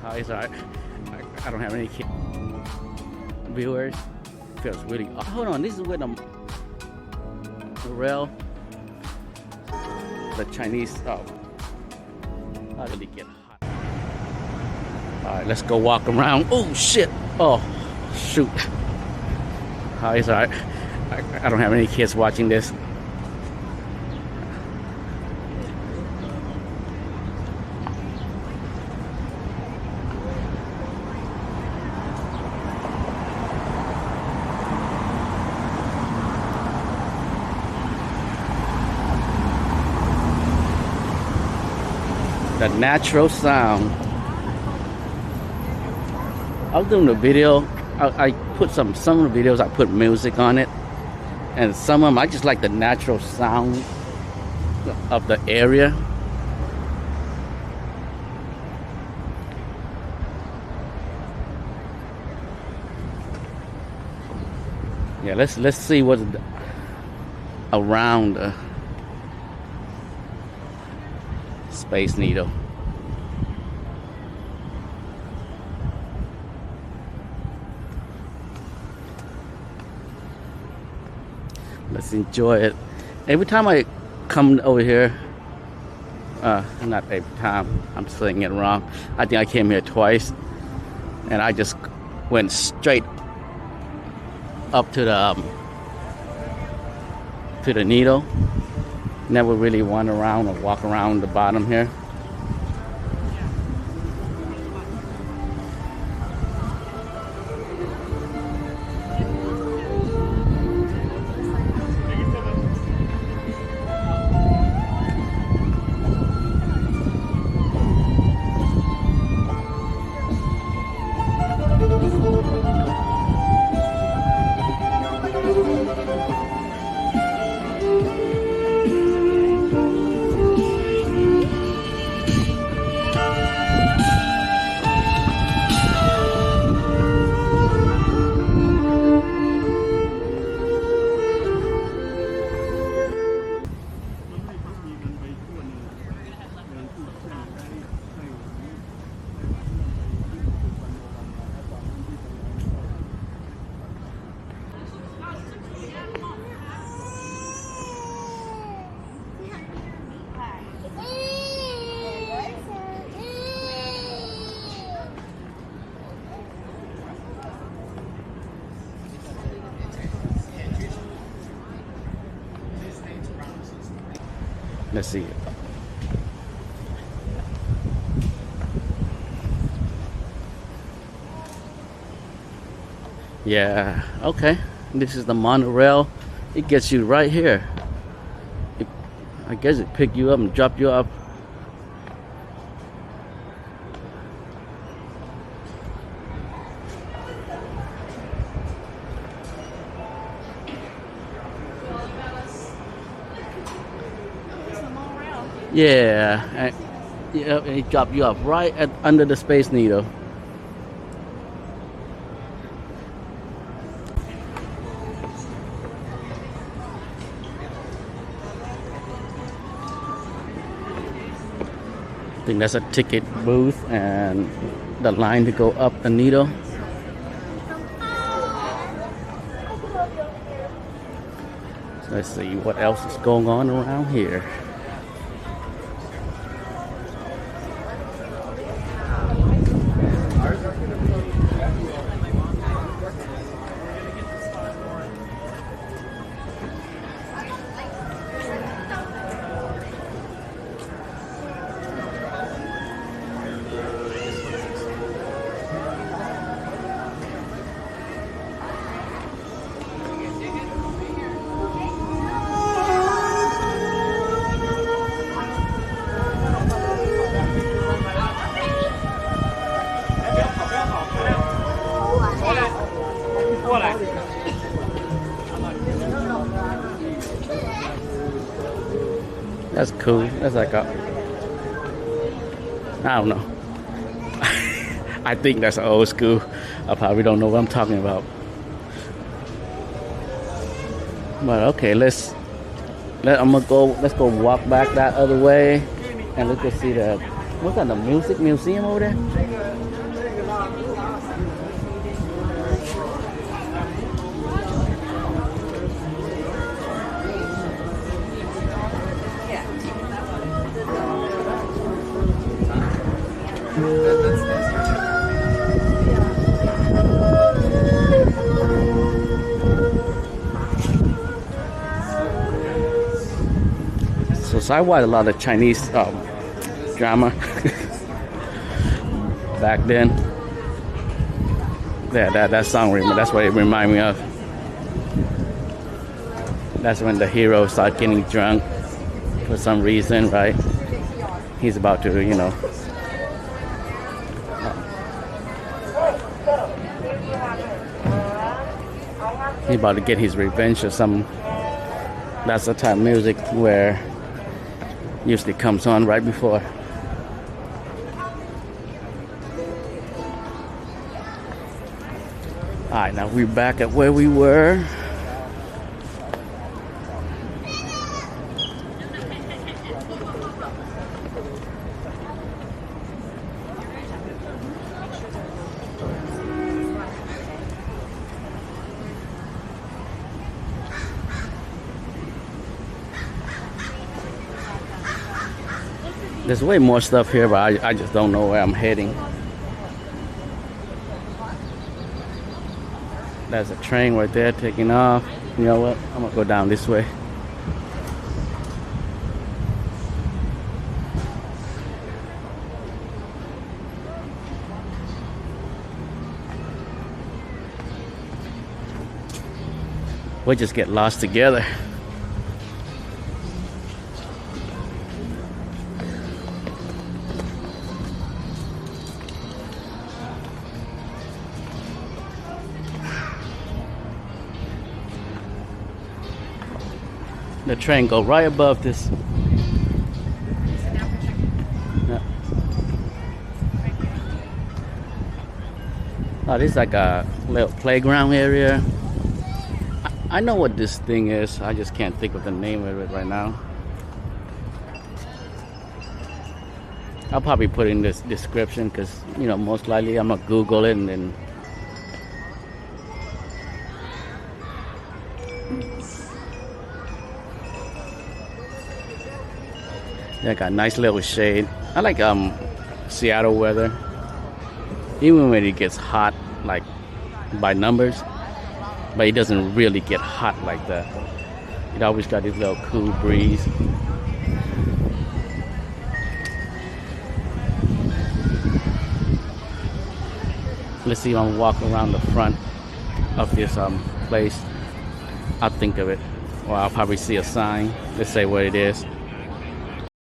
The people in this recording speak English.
Hi, sorry. I don't have any viewers. Feels really. Oh, hold on, this is where the rail, the Chinese. Oh, I really get hot. All right, let's go walk around. Oh shit! Oh, shoot. Hi, sorry. I don't have any kids watching this. The natural sound. I was doing the video. I put some of the videos. I put music on it, and some of them I just like the natural sound of the area. Yeah, let's see what's around the Space Needle. Let's enjoy it. Every time I come over here, not every time, I'm saying it wrong. I think I came here twice, and I just went straight up to the needle. Never really went around or walk around the bottom here. Let's see. Yeah, okay. This is the monorail. It gets you right here. I guess it picked you up and dropped you off. Yeah, and it dropped you off right under the Space Needle. I think that's a ticket booth and the line to go up the needle. So let's see what else is going on around here. That's cool. That's like a, I don't know. I think that's old school. I probably don't know what I'm talking about. But okay, let's go walk back that other way, and let's go see the, what's that, the music museum over there? So I watched a lot of Chinese drama back then. Yeah, that song, that's what it reminded me of. That's when the hero started getting drunk for some reason, right? He's about to, he's about to get his revenge or something. That's the type of music where usually comes on right before. Alright, now we're back at where we were. There's way more stuff here, but I just don't know where I'm heading. There's a train right there taking off. You know what? I'm gonna go down this way. We'll just get lost together. The train go right above this. Yeah. Oh, this is like a little playground area. I know what this thing is. I just can't think of the name of it right now. I'll probably put in this description because, most likely I'm gonna Google it and then. Yeah, got a nice little shade. I like Seattle weather. Even when it gets hot, like by numbers, but it doesn't really get hot like that. It always got this little cool breeze. Let's see if I'm walking around the front of this place. I'll think of it, or I'll probably see a sign. Let's say what it is.